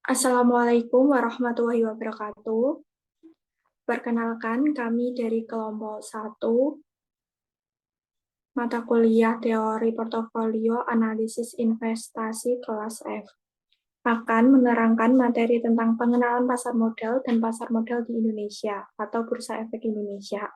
Assalamualaikum warahmatullahi wabarakatuh. Perkenalkan, kami dari kelompok 1, mata kuliah Teori Portofolio Analisis Investasi kelas F. Akan menerangkan materi tentang pengenalan pasar modal dan pasar modal di Indonesia atau Bursa Efek Indonesia.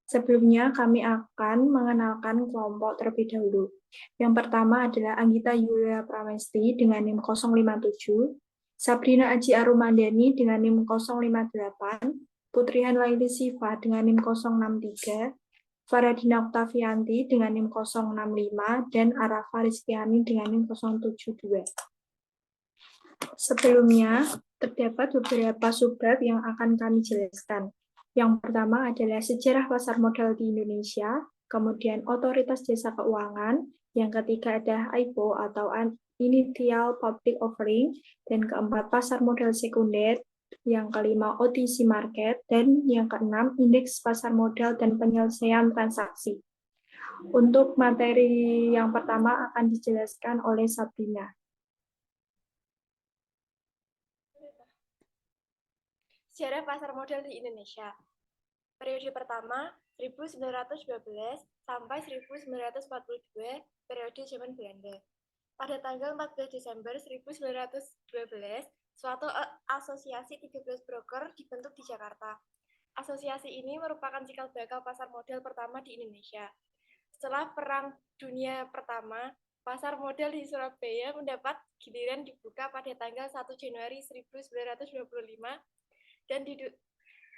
Sebelumnya, kami akan mengenalkan kelompok terlebih dahulu. Yang pertama adalah Anggita Yulia Pramesti dengan NIM 057, Sabrina Aji Arumandani dengan NIM 058, Putrihan Laili Siva dengan NIM 063, Faradina Oktavianti dengan NIM 065, dan Arafa Rizkyani dengan NIM 072. Sebelumnya, terdapat beberapa subbab yang akan kami jelaskan. Yang pertama adalah sejarah pasar modal di Indonesia, kemudian otoritas jasa keuangan, yang ketiga ada IPO atau Initial Public Offering, dan keempat pasar modal sekunder, yang kelima OTC Market, dan yang keenam indeks pasar modal dan penyelesaian transaksi. Untuk materi yang pertama akan dijelaskan oleh Sabrina. Sejarah pasar modal di Indonesia. Periode pertama 1912 sampai 1942, periode zaman Belanda. Pada tanggal 14 Desember 1912, suatu asosiasi 13 broker dibentuk di Jakarta. Asosiasi ini merupakan cikal bakal pasar modal pertama di Indonesia. Setelah Perang Dunia Pertama, pasar modal di Surabaya mendapat giliran dibuka pada tanggal 1 Januari 1925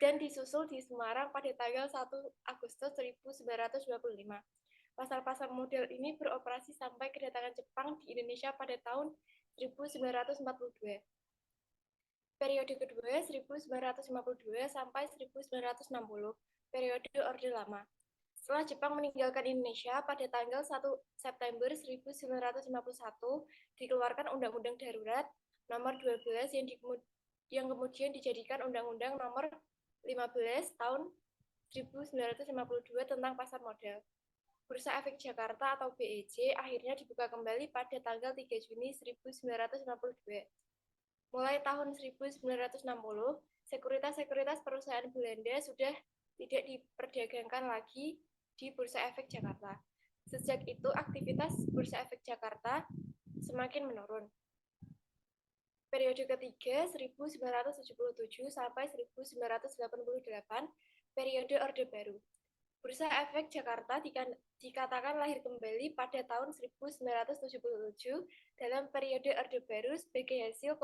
dan disusul di Semarang pada tanggal 1 Agustus 1925. Pasar-pasar modal ini beroperasi sampai kedatangan Jepang di Indonesia pada tahun 1942. Periode kedua 1952 sampai 1960, periode Orde Lama. Setelah Jepang meninggalkan Indonesia pada tanggal 1 September 1951, dikeluarkan Undang-Undang Darurat nomor 12 yang kemudian dijadikan Undang-Undang nomor 15 tahun 1952 tentang pasar modal. Bursa Efek Jakarta atau BEJ akhirnya dibuka kembali pada tanggal 3 Juni 1952. Mulai tahun 1960, sekuritas-sekuritas perusahaan Belanda sudah tidak diperdagangkan lagi di Bursa Efek Jakarta. Sejak itu, aktivitas Bursa Efek Jakarta semakin menurun. Periode ketiga 1977 sampai 1988, periode Orde Baru. Bursa Efek Jakarta dikatakan lahir kembali pada tahun 1977 dalam periode Orde Baru sebagai hasil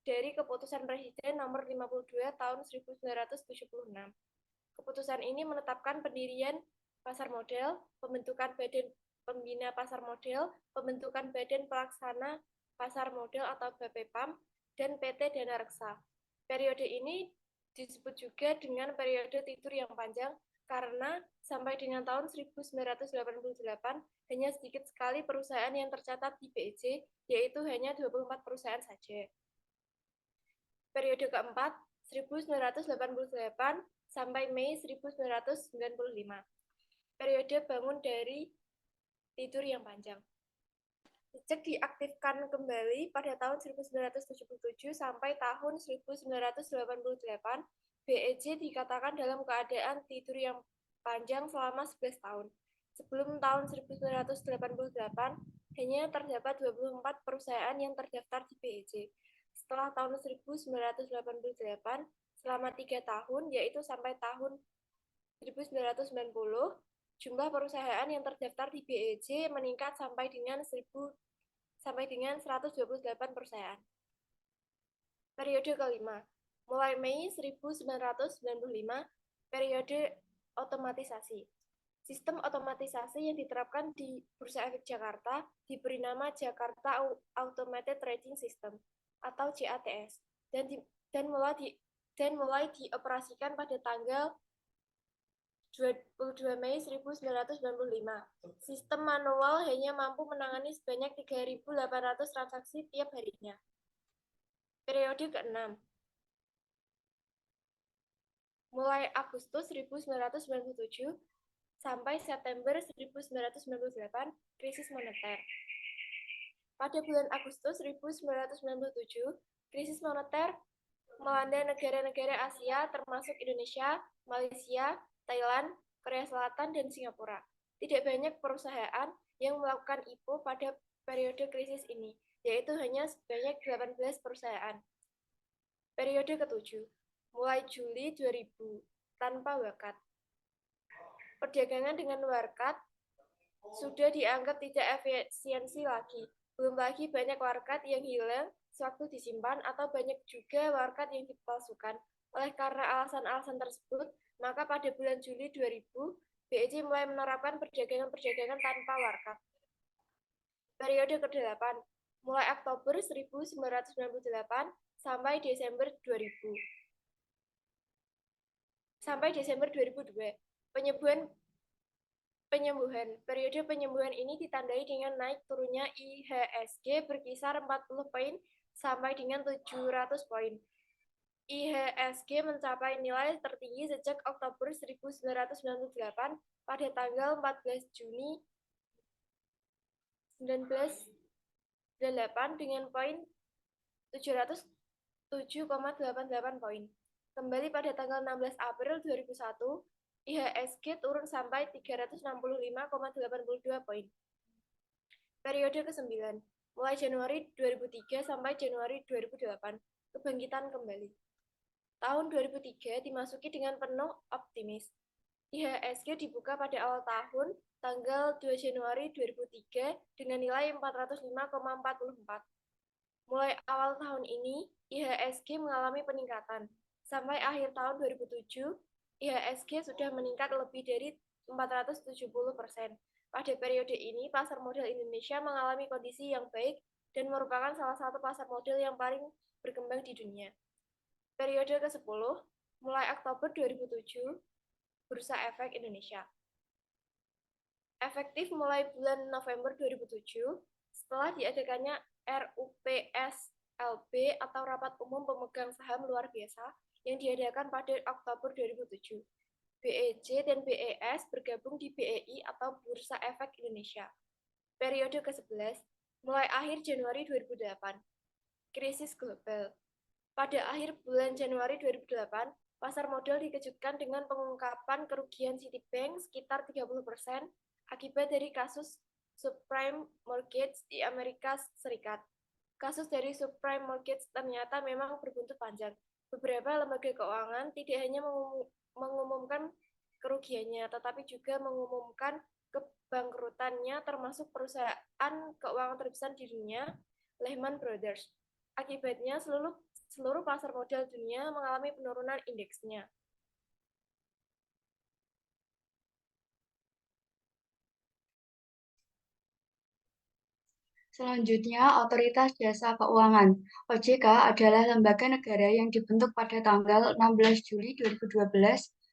dari keputusan Presiden nomor 52 tahun 1976. Keputusan ini menetapkan pendirian pasar modal, pembentukan badan pembina pasar modal, pembentukan badan pelaksana pasar modal atau BAPEPAM, dan PT Dana Reksa. Periode ini disebut juga dengan periode tidur yang panjang karena sampai dengan tahun 1988 hanya sedikit sekali perusahaan yang tercatat di BEJ, yaitu hanya 24 perusahaan saja. Periode keempat 1988 sampai Mei 1995. Periode bangun dari tidur yang panjang. Sejak diaktifkan kembali pada tahun 1977 sampai tahun 1988, BEJ dikatakan dalam keadaan tidur yang panjang selama 11 tahun. Sebelum tahun 1988, hanya terdapat 24 perusahaan yang terdaftar di BEJ. Setelah tahun 1988, selama 3 tahun, yaitu sampai tahun 1990, jumlah perusahaan yang terdaftar di BEJ meningkat sampai dengan 128 perusahaan. Periode kelima, mulai Mei 1995, periode otomatisasi. Sistem otomatisasi yang diterapkan di Bursa Efek Jakarta diberi nama Jakarta Automated Trading System atau JATS dan mulai dioperasikan pada tanggal 22 Mei 1995. Sistem manual hanya mampu menangani sebanyak 3.800 transaksi tiap harinya. Periode ke-6. Mulai Agustus 1997 sampai September 1998, krisis moneter. Pada bulan Agustus 1997, krisis moneter melanda negara-negara Asia termasuk Indonesia, Malaysia, Thailand, Korea Selatan, dan Singapura. Tidak banyak perusahaan yang melakukan IPO pada periode krisis ini, yaitu hanya sebanyak 18 perusahaan. Periode ke-7, mulai Juli 2000, tanpa wakat. Perdagangan dengan wakat sudah dianggap tidak efisiensi lagi. Belum lagi banyak wakat yang hilang sewaktu disimpan atau banyak juga wakat yang dipalsukan. Oleh karena alasan-alasan tersebut, maka pada bulan Juli 2000, BEC mulai menerapkan perdagangan-perdagangan tanpa wakat. Periode ke-8, mulai Oktober 1998 sampai Desember 2000. Sampai Desember 2002, penyembuhan. Periode penyembuhan ini ditandai dengan naik turunnya IHSG berkisar 40 poin sampai dengan 700 poin. IHSG mencapai nilai tertinggi sejak Oktober 1998 pada tanggal 14 Juni 1998 dengan poin 707,88 poin. Kembali pada tanggal 16 April 2001, IHSG turun sampai 365,82 poin. Periode ke-9, mulai Januari 2003 sampai Januari 2008, kebangkitan kembali. Tahun 2003 dimasuki dengan penuh optimis. IHSG dibuka pada awal tahun, tanggal 2 Januari 2003 dengan nilai 405,44. Mulai awal tahun ini, IHSG mengalami peningkatan. Sampai akhir tahun 2007, IHSG sudah meningkat lebih dari 470%. Pada periode ini, pasar modal Indonesia mengalami kondisi yang baik dan merupakan salah satu pasar modal yang paling berkembang di dunia. Periode ke-10, mulai Oktober 2007, Bursa Efek Indonesia. Efektif mulai bulan November 2007, setelah diadakannya RUPSLB atau Rapat Umum Pemegang Saham Luar Biasa yang diadakan pada Oktober 2007. BEC dan BES bergabung di BEI atau Bursa Efek Indonesia. Periode ke-11, mulai akhir Januari 2008. Krisis global. Pada akhir bulan Januari 2008, pasar modal dikejutkan dengan pengungkapan kerugian Citibank sekitar 30% akibat dari kasus subprime mortgage di Amerika Serikat. Kasus dari subprime mortgage ternyata memang berbuntut panjang. Beberapa lembaga keuangan tidak hanya mengumumkan kerugiannya, tetapi juga mengumumkan kebangkrutannya, termasuk perusahaan keuangan terbesar di dunia, Lehman Brothers. Akibatnya, seluruh pasar modal dunia mengalami penurunan indeksnya. Selanjutnya, Otoritas Jasa Keuangan. OJK adalah lembaga negara yang dibentuk pada tanggal 16 Juli 2012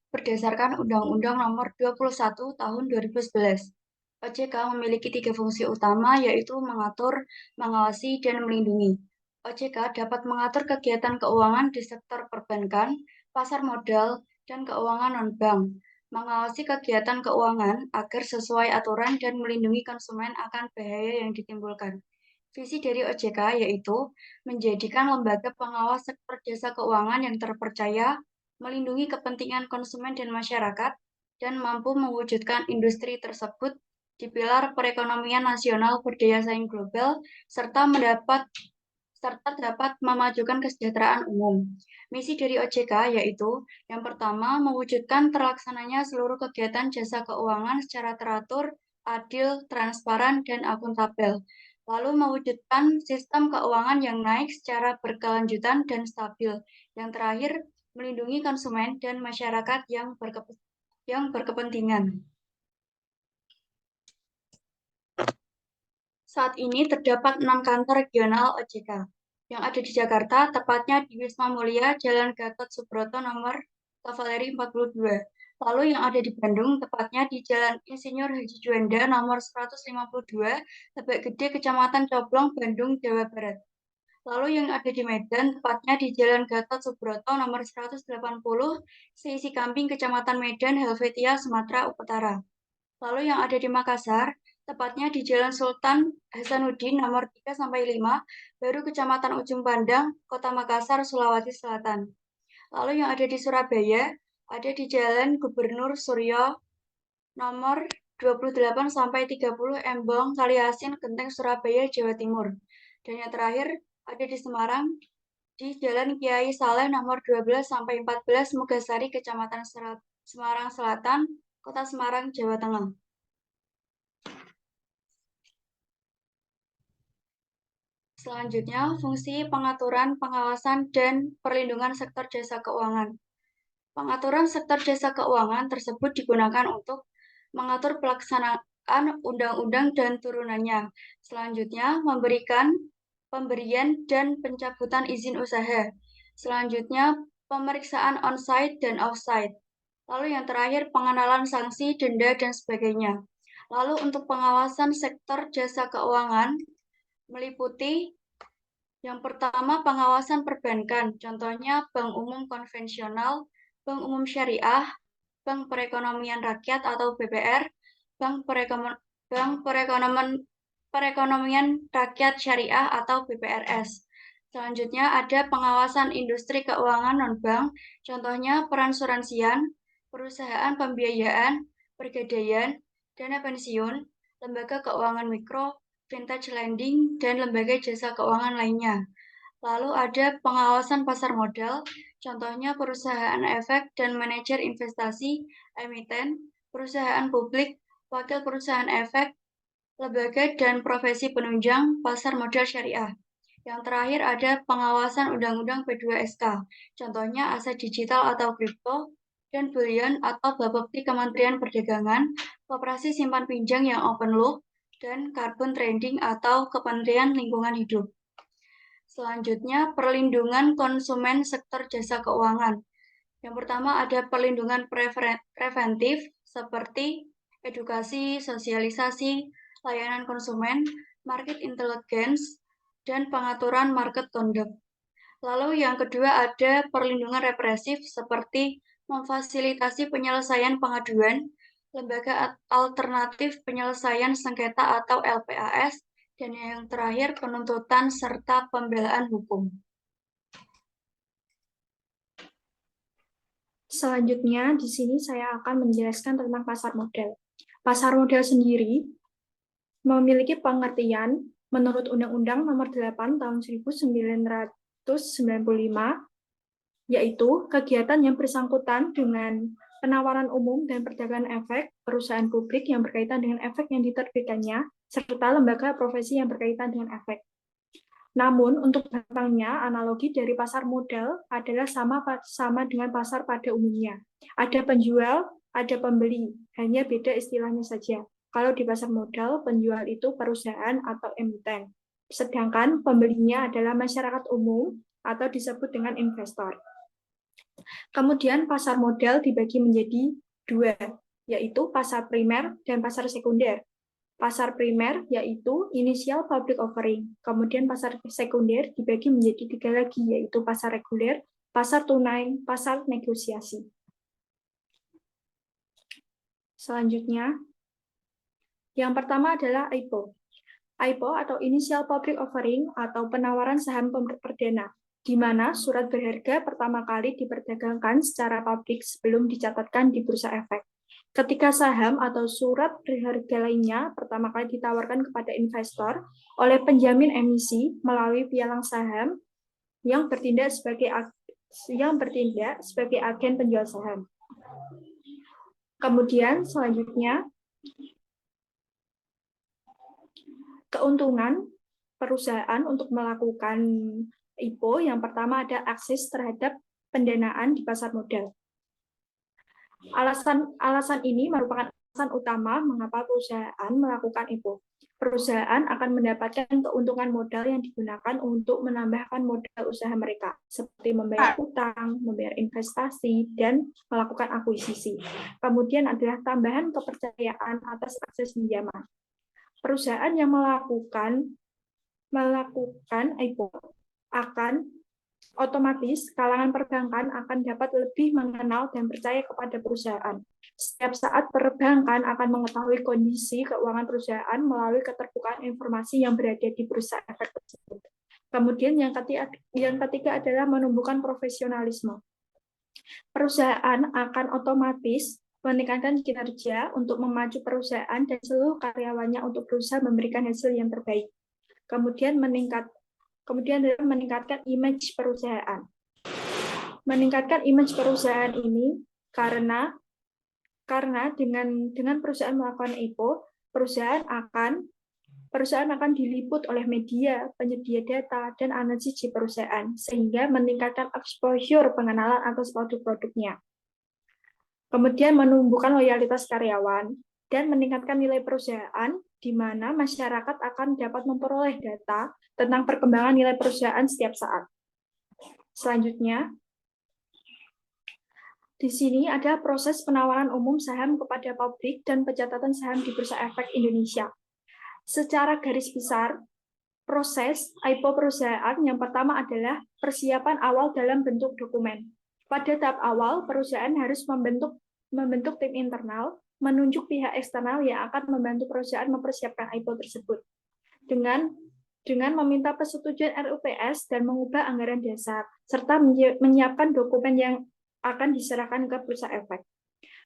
berdasarkan Undang-Undang Nomor 21 Tahun 2011. OJK memiliki 3 fungsi utama, yaitu mengatur, mengawasi, dan melindungi. OJK dapat mengatur kegiatan keuangan di sektor perbankan, pasar modal, dan keuangan non-bank, mengawasi kegiatan keuangan agar sesuai aturan dan melindungi konsumen akan bahaya yang ditimbulkan. Visi dari OJK yaitu menjadikan lembaga pengawas sektor jasa keuangan yang terpercaya, melindungi kepentingan konsumen dan masyarakat, dan mampu mewujudkan industri tersebut di pilar perekonomian nasional berdaya saing global, serta dapat memajukan kesejahteraan umum. Misi dari OJK yaitu, yang pertama, mewujudkan terlaksananya seluruh kegiatan jasa keuangan secara teratur, adil, transparan, dan akuntabel. Lalu mewujudkan sistem keuangan yang naik secara berkelanjutan dan stabil. Yang terakhir, melindungi konsumen dan masyarakat yang berkepentingan. Saat ini terdapat 6 kantor regional OJK yang ada di Jakarta, tepatnya di Wisma Mulia, Jalan Gatot Subroto nomor Kavaleri 42. Lalu yang ada di Bandung, tepatnya di Jalan Insinyur Haji Juanda nomor 152, Lebak Gede, Kecamatan Coblong, Bandung, Jawa Barat. Lalu yang ada di Medan, tepatnya di Jalan Gatot Subroto nomor 180, Seisi Kambing, Kecamatan Medan, Helvetia, Sumatera Utara. Lalu yang ada di Makassar, tepatnya di Jalan Sultan Hasanuddin nomor 3-5, baru Kecamatan Ujung Pandang, Kota Makassar, Sulawesi Selatan. Lalu yang ada di Surabaya, ada di Jalan Gubernur Suryo nomor 28-30 Embong, Kaliasin, Genteng, Surabaya, Jawa Timur. Dan yang terakhir ada di Semarang, di Jalan Kiai Saleh nomor 12-14 Mugasari, Kecamatan Semarang Selatan, Kota Semarang, Jawa Tengah. Selanjutnya, fungsi pengaturan, pengawasan, dan perlindungan sektor jasa keuangan. Pengaturan sektor jasa keuangan tersebut digunakan untuk mengatur pelaksanaan undang-undang dan turunannya. Selanjutnya, pemberian dan pencabutan izin usaha. Selanjutnya, pemeriksaan on-site dan off-site. Lalu yang terakhir, pengenalan sanksi, denda, dan sebagainya. Lalu untuk pengawasan sektor jasa keuangan, meliputi yang pertama pengawasan perbankan, contohnya Bank Umum Konvensional, Bank Umum Syariah, Bank Perekonomian Rakyat atau BPR, Bank Perekonomian Rakyat Syariah atau BPRS. Selanjutnya ada pengawasan industri keuangan non-bank, contohnya peransuransian, perusahaan pembiayaan, pergadaian, dana pensiun, lembaga keuangan mikro, vintage lending, dan lembaga jasa keuangan lainnya. Lalu ada pengawasan pasar modal, contohnya perusahaan efek dan manajer investasi, emiten, perusahaan publik, wakil perusahaan efek, lembaga dan profesi penunjang pasar modal syariah. Yang terakhir ada pengawasan Undang-Undang P2SK, contohnya aset digital atau kripto, dan bullion atau Bapepti Kementerian Perdagangan, Koperasi Simpan Pinjam yang open loop, dan carbon trading atau Kementerian Lingkungan Hidup. Selanjutnya, perlindungan konsumen sektor jasa keuangan. Yang pertama ada perlindungan preventif seperti edukasi, sosialisasi, layanan konsumen, market intelligence, dan pengaturan market conduct. Lalu yang kedua ada perlindungan represif seperti memfasilitasi penyelesaian pengaduan, lembaga alternatif penyelesaian sengketa atau LPAS, dan yang terakhir penuntutan serta pembelaan hukum. Selanjutnya, di sini saya akan menjelaskan tentang pasar modal. Pasar modal sendiri memiliki pengertian menurut Undang-Undang Nomor 8 Tahun 1995, yaitu kegiatan yang bersangkutan dengan penawaran umum dan perdagangan efek perusahaan publik yang berkaitan dengan efek yang diterbitkannya, serta lembaga profesi yang berkaitan dengan efek. Namun, untuk gampangnya, analogi dari pasar modal adalah sama dengan pasar pada umumnya. Ada penjual, ada pembeli, hanya beda istilahnya saja. Kalau di pasar modal, penjual itu perusahaan atau emiten, sedangkan pembelinya adalah masyarakat umum atau disebut dengan investor. Kemudian pasar modal dibagi menjadi dua, yaitu pasar primer dan pasar sekunder. Pasar primer yaitu initial public offering. Kemudian pasar sekunder dibagi menjadi tiga lagi, yaitu pasar reguler, pasar tunai, pasar negosiasi. Selanjutnya, yang pertama adalah IPO. IPO atau initial public offering atau penawaran saham perdana, di mana surat berharga pertama kali diperdagangkan secara publik sebelum dicatatkan di bursa efek. Ketika saham atau surat berharga lainnya pertama kali ditawarkan kepada investor oleh penjamin emisi melalui pialang saham yang bertindak sebagai agen penjual saham. Kemudian selanjutnya, keuntungan perusahaan untuk melakukan IPO yang pertama ada akses terhadap pendanaan di pasar modal. Alasan ini merupakan alasan utama mengapa perusahaan melakukan IPO. Perusahaan akan mendapatkan keuntungan modal yang digunakan untuk menambahkan modal usaha mereka, seperti membayar utang, membayar investasi, dan melakukan akuisisi. Kemudian adalah tambahan kepercayaan atas akses pinjaman. Perusahaan yang melakukan IPO akan Otomatis, kalangan perbankan akan dapat lebih mengenal dan percaya kepada perusahaan. Setiap saat, perbankan akan mengetahui kondisi keuangan perusahaan melalui keterbukaan informasi yang berada di bursa efek tersebut. Kemudian yang ketiga adalah menumbuhkan profesionalisme. Perusahaan akan otomatis meningkatkan kinerja untuk memacu perusahaan dan seluruh karyawannya untuk berusaha memberikan hasil yang terbaik. Kemudian adalah meningkatkan image perusahaan. Meningkatkan image perusahaan ini karena dengan perusahaan melakukan IPO, perusahaan akan diliput oleh media, penyedia data, dan analisis di perusahaan, sehingga meningkatkan exposure pengenalan atas produk-produknya. Kemudian menumbuhkan loyalitas karyawan, dan meningkatkan nilai perusahaan, di mana masyarakat akan dapat memperoleh data tentang perkembangan nilai perusahaan setiap saat. Selanjutnya, di sini ada proses penawaran umum saham kepada publik dan pencatatan saham di Bursa Efek Indonesia. Secara garis besar, proses IPO perusahaan yang pertama adalah persiapan awal dalam bentuk dokumen. Pada tahap awal, perusahaan harus membentuk tim internal, menunjuk pihak eksternal yang akan membantu perusahaan mempersiapkan IPO tersebut. Dengan meminta persetujuan RUPS dan mengubah anggaran dasar, serta menyiapkan dokumen yang akan diserahkan ke Bursa Efek.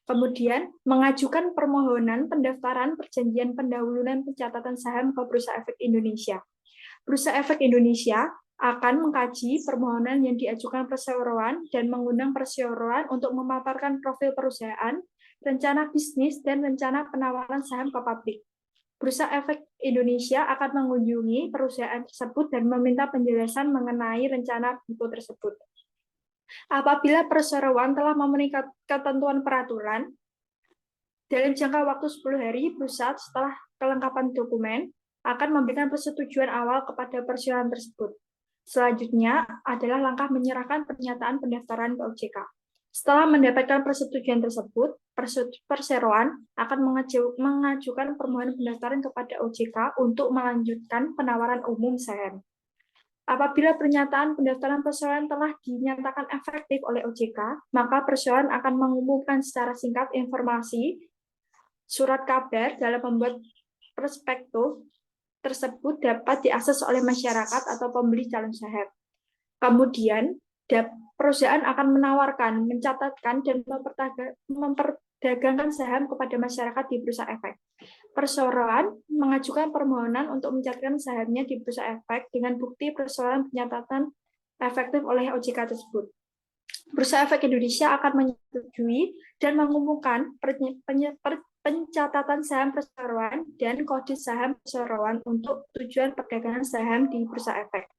Kemudian, mengajukan permohonan pendaftaran perjanjian pendahuluan pencatatan saham ke Bursa Efek Indonesia. Bursa Efek Indonesia akan mengkaji permohonan yang diajukan perseroan dan mengundang perseroan untuk memaparkan profil perusahaan, rencana bisnis, dan rencana penawaran saham ke publik. Bursa Efek Indonesia akan mengunjungi perusahaan tersebut dan meminta penjelasan mengenai rencana IPO tersebut. Apabila perseroan telah memenuhi ketentuan peraturan, dalam jangka waktu 10 hari, perusahaan setelah kelengkapan dokumen akan memberikan persetujuan awal kepada perseroan tersebut. Selanjutnya adalah langkah menyerahkan pernyataan pendaftaran ke OJK. Setelah mendapatkan persetujuan tersebut, perseroan akan mengajukan permohonan pendaftaran kepada OJK untuk melanjutkan penawaran umum saham. Apabila pernyataan pendaftaran perseroan telah dinyatakan efektif oleh OJK, maka perseroan akan mengumumkan secara singkat informasi surat kabar dalam membuat prospektus tersebut dapat diakses oleh masyarakat atau pembeli calon saham. Kemudian, perusahaan akan menawarkan, mencatatkan, dan memperdagangkan saham kepada masyarakat di Bursa Efek. Perseroan mengajukan permohonan untuk mencatatkan sahamnya di Bursa Efek dengan bukti perseroan penyatatan efektif oleh OJK tersebut. Bursa Efek Indonesia akan menyetujui dan mengumumkan pencatatan saham perseroan dan kode saham perseroan untuk tujuan perdagangan saham di Bursa Efek.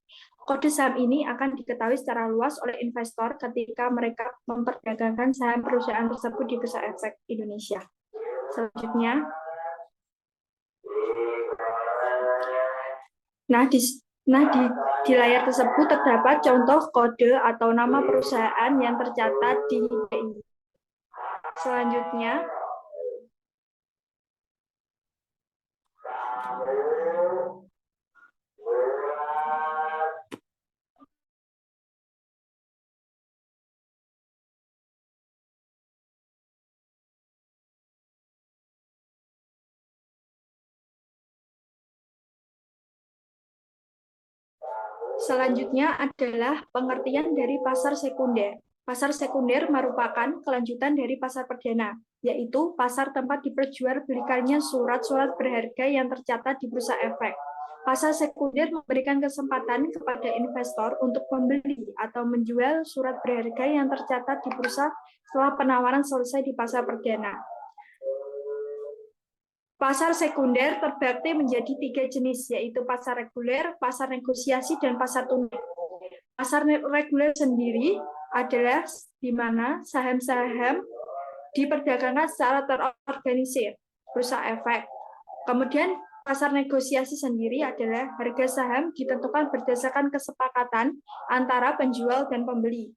Kode saham ini akan diketahui secara luas oleh investor ketika mereka memperdagangkan saham perusahaan tersebut di Bursa Efek Indonesia. Selanjutnya, di layar tersebut terdapat contoh kode atau nama perusahaan yang tercatat di BI. Selanjutnya, adalah pengertian dari pasar sekunder. Pasar sekunder merupakan kelanjutan dari pasar perdana, yaitu pasar tempat diperjualbelikannya surat-surat berharga yang tercatat di Bursa Efek. Pasar sekunder memberikan kesempatan kepada investor untuk membeli atau menjual surat berharga yang tercatat di bursa setelah penawaran selesai di pasar perdana. Pasar sekunder terbagi menjadi 3 jenis, yaitu pasar reguler, pasar negosiasi, dan pasar tunai. Pasar reguler sendiri adalah di mana saham-saham diperdagangkan secara terorganisir, Bursa Efek. Kemudian pasar negosiasi sendiri adalah harga saham ditentukan berdasarkan kesepakatan antara penjual dan pembeli.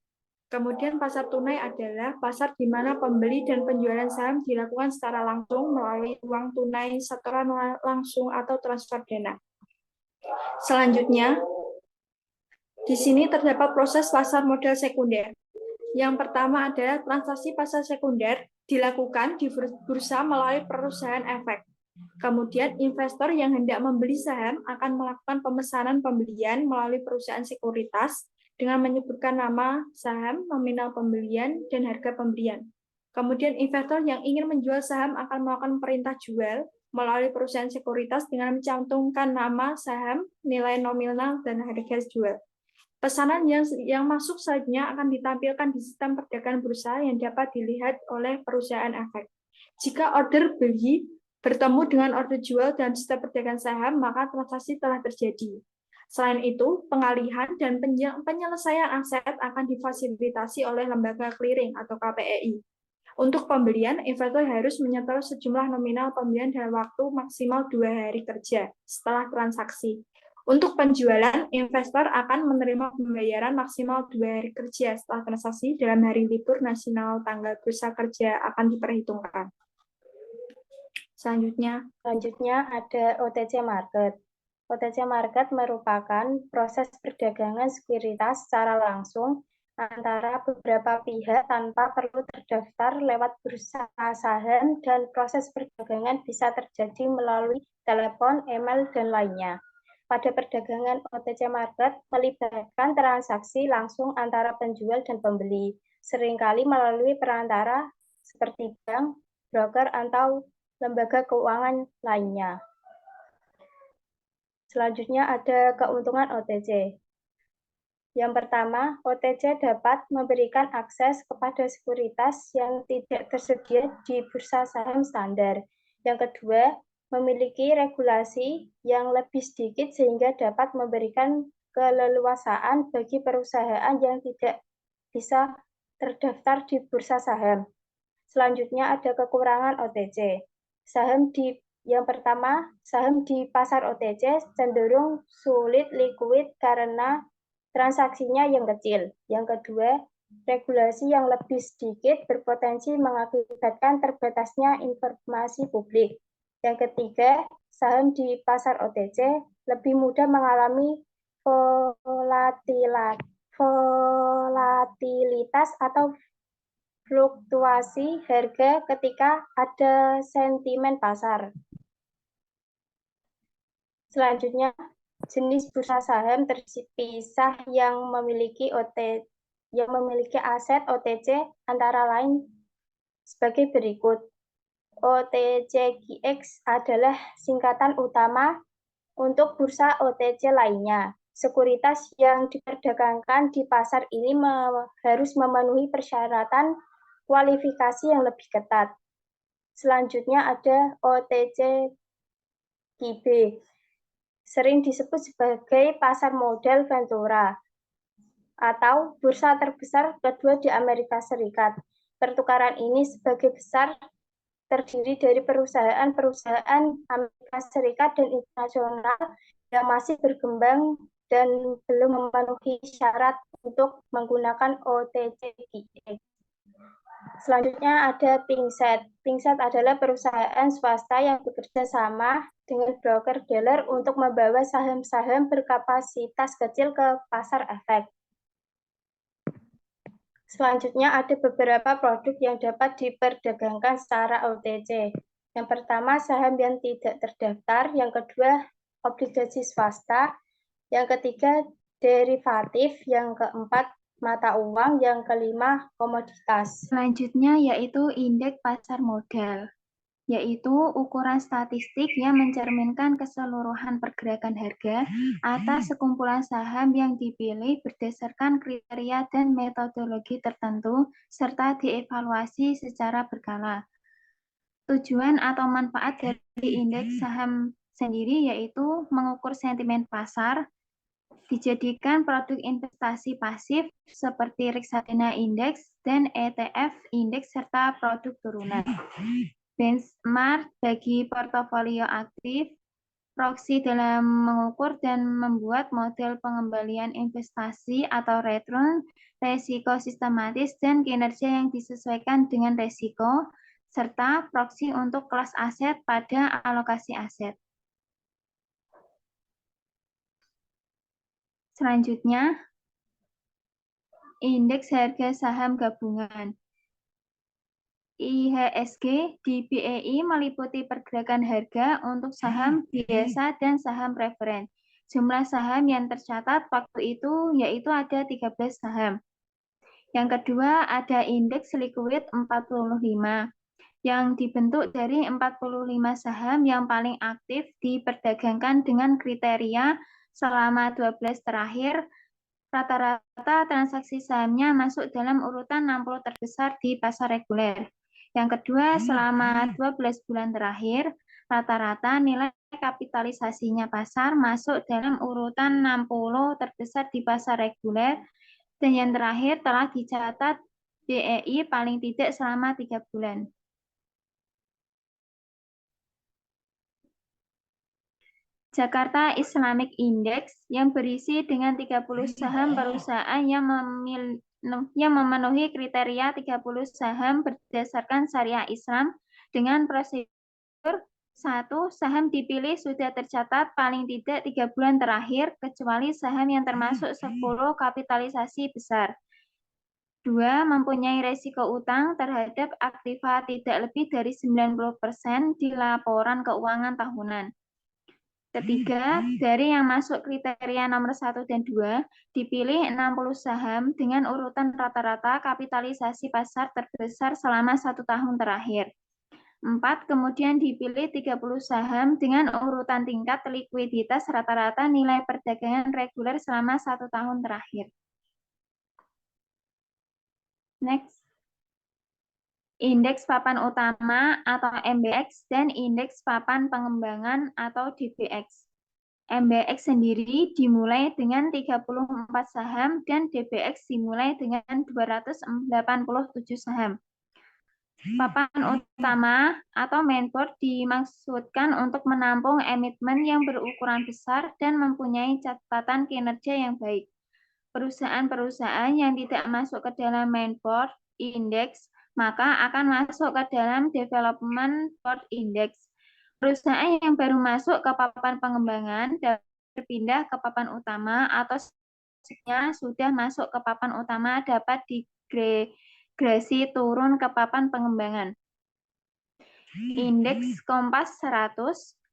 Kemudian pasar tunai adalah pasar di mana pembeli dan penjualan saham dilakukan secara langsung melalui uang tunai setoran langsung atau transfer dana. Selanjutnya, Di sini terdapat proses pasar modal sekunder. Yang pertama adalah transaksi pasar sekunder dilakukan di bursa melalui perusahaan efek. Kemudian investor yang hendak membeli saham akan melakukan pemesanan pembelian melalui perusahaan sekuritas dengan menyebutkan nama saham, nominal pembelian, dan harga pembelian. Kemudian investor yang ingin menjual saham akan melakukan perintah jual melalui perusahaan sekuritas dengan mencantumkan nama saham, nilai nominal, dan harga jual. Pesanan yang masuk selanjutnya akan ditampilkan di sistem perdagangan bursa yang dapat dilihat oleh perusahaan efek. Jika order beli bertemu dengan order jual dalam sistem perdagangan saham, maka transaksi telah terjadi. Selain itu, pengalihan dan penyelesaian aset akan difasilitasi oleh lembaga clearing atau KPEI. Untuk pembelian, investor harus menyetor sejumlah nominal pembelian dalam waktu maksimal 2 hari kerja setelah transaksi. Untuk penjualan, investor akan menerima pembayaran maksimal 2 hari kerja setelah transaksi dalam hari libur nasional tanggal bursa kerja akan diperhitungkan. Selanjutnya ada OTC Market. OTC Market merupakan proses perdagangan sekuritas secara langsung antara beberapa pihak tanpa perlu terdaftar lewat bursa saham, dan proses perdagangan bisa terjadi melalui telepon, email, dan lainnya. Pada perdagangan OTC Market melibatkan transaksi langsung antara penjual dan pembeli, seringkali melalui perantara seperti bank, broker, atau lembaga keuangan lainnya. Selanjutnya ada keuntungan OTC. Yang pertama, OTC dapat memberikan akses kepada sekuritas yang tidak tersedia di bursa saham standar. Yang kedua, memiliki regulasi yang lebih sedikit sehingga dapat memberikan keleluasaan bagi perusahaan yang tidak bisa terdaftar di bursa saham. Selanjutnya ada kekurangan OTC. Yang pertama, saham di pasar OTC cenderung sulit liquid karena transaksinya yang kecil. Yang kedua, regulasi yang lebih sedikit berpotensi mengakibatkan terbatasnya informasi publik. Yang ketiga, saham di pasar OTC lebih mudah mengalami volatilitas atau fluktuasi harga ketika ada sentimen pasar. Selanjutnya, jenis bursa saham terpisah yang memiliki aset OTC antara lain sebagai berikut. OTCQX adalah singkatan utama untuk bursa OTC lainnya. Sekuritas yang diperdagangkan di pasar ini harus memenuhi persyaratan kualifikasi yang lebih ketat. Selanjutnya ada OTCQB, sering disebut sebagai pasar modal Ventura atau bursa terbesar kedua di Amerika Serikat. Pertukaran ini sebagai besar terdiri dari perusahaan-perusahaan Amerika Serikat dan internasional yang masih berkembang dan belum memenuhi syarat untuk menggunakan OTCQX. Selanjutnya ada Pingset. Pingset adalah perusahaan swasta yang bekerja sama dengan broker-dealer untuk membawa saham-saham berkapasitas kecil ke pasar efek. Selanjutnya ada beberapa produk yang dapat diperdagangkan secara OTC. Yang pertama, saham yang tidak terdaftar. Yang kedua, obligasi swasta. Yang ketiga, derivatif. Yang keempat, mata uang. Yang kelima, komoditas. Selanjutnya yaitu indeks pasar modal, yaitu ukuran statistik yang mencerminkan keseluruhan pergerakan harga atas sekumpulan saham yang dipilih berdasarkan kriteria dan metodologi tertentu, serta dievaluasi secara berkala. Tujuan atau manfaat dari indeks saham sendiri yaitu mengukur sentimen pasar, dijadikan produk investasi pasif seperti reksadana indeks dan ETF indeks serta produk turunan. Benchmark bagi portofolio aktif, proksi dalam mengukur dan membuat model pengembalian investasi atau return, resiko sistematis dan kinerja yang disesuaikan dengan resiko, serta proksi untuk kelas aset pada alokasi aset. Selanjutnya, indeks harga saham gabungan. IHSG di BEI meliputi pergerakan harga untuk saham biasa dan saham preferen. Jumlah saham yang tercatat waktu itu yaitu ada 13 saham. Yang kedua ada indeks likuid 45 yang dibentuk dari 45 saham yang paling aktif diperdagangkan dengan kriteria selama 12 terakhir rata-rata transaksi sahamnya masuk dalam urutan 60 terbesar di pasar reguler. Yang kedua, selama 12 bulan terakhir, rata-rata nilai kapitalisasinya pasar masuk dalam urutan 60 terbesar di pasar reguler. Dan yang terakhir telah dicatat BEI paling tidak selama 3 bulan. Jakarta Islamic Index yang berisi dengan 30 saham perusahaan yang memenuhi kriteria 30 saham berdasarkan syariah Islam dengan prosedur 1. Saham dipilih sudah tercatat paling tidak 3 bulan terakhir kecuali saham yang termasuk 10 kapitalisasi besar. 2. Mempunyai resiko utang terhadap aktiva tidak lebih dari 90% di laporan keuangan tahunan. Ketiga, dari yang masuk kriteria nomor 1 dan 2, dipilih 60 saham dengan urutan rata-rata kapitalisasi pasar terbesar selama 1 tahun terakhir. 4, kemudian dipilih 30 saham dengan urutan tingkat likuiditas rata-rata nilai perdagangan reguler selama 1 tahun terakhir. Next. Indeks papan utama atau MBX dan indeks papan pengembangan atau DBX. MBX sendiri dimulai dengan 34 saham dan DBX dimulai dengan 287 saham. Papan utama atau mainboard dimaksudkan untuk menampung emitmen yang berukuran besar dan mempunyai catatan kinerja yang baik. Perusahaan-perusahaan yang tidak masuk ke dalam mainboard index maka akan masuk ke dalam development board index. Perusahaan yang baru masuk ke papan pengembangan dapat berpindah ke papan utama atau sudah masuk ke papan utama dapat digresi turun ke papan pengembangan. Indeks Kompas 100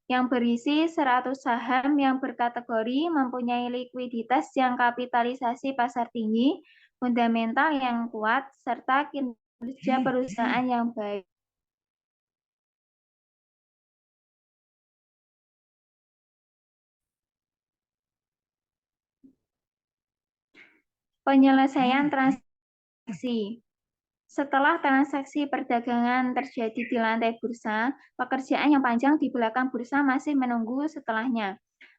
yang berisi 100 saham yang berkategori mempunyai likuiditas yang kapitalisasi pasar tinggi, fundamental yang kuat, serta kinerja perusahaan yang baik. Penyelesaian transaksi. Setelah transaksi perdagangan terjadi di lantai bursa, pekerjaan yang panjang di belakang bursa masih menunggu setelahnya.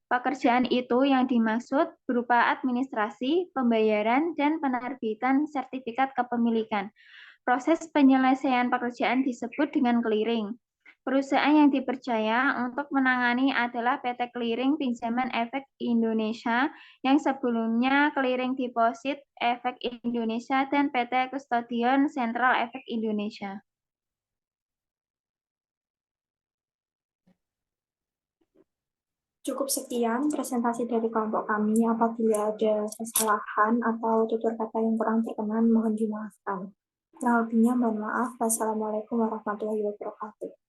Pekerjaan itu yang dimaksud berupa administrasi, pembayaran, dan penerbitan sertifikat kepemilikan. Proses penyelesaian pekerjaan disebut dengan clearing. Perusahaan yang dipercaya untuk menangani adalah PT Clearing Pinjaman Efek Indonesia yang sebelumnya Clearing Deposit Efek Indonesia dan PT Custodian Central Efek Indonesia. Cukup sekian presentasi dari kelompok kami. Apabila ada kesalahan atau tutur kata yang kurang berkenan, mohon dimaafkan. Kurang lebihnya mohon maaf. Wassalamualaikum warahmatullahi wabarakatuh.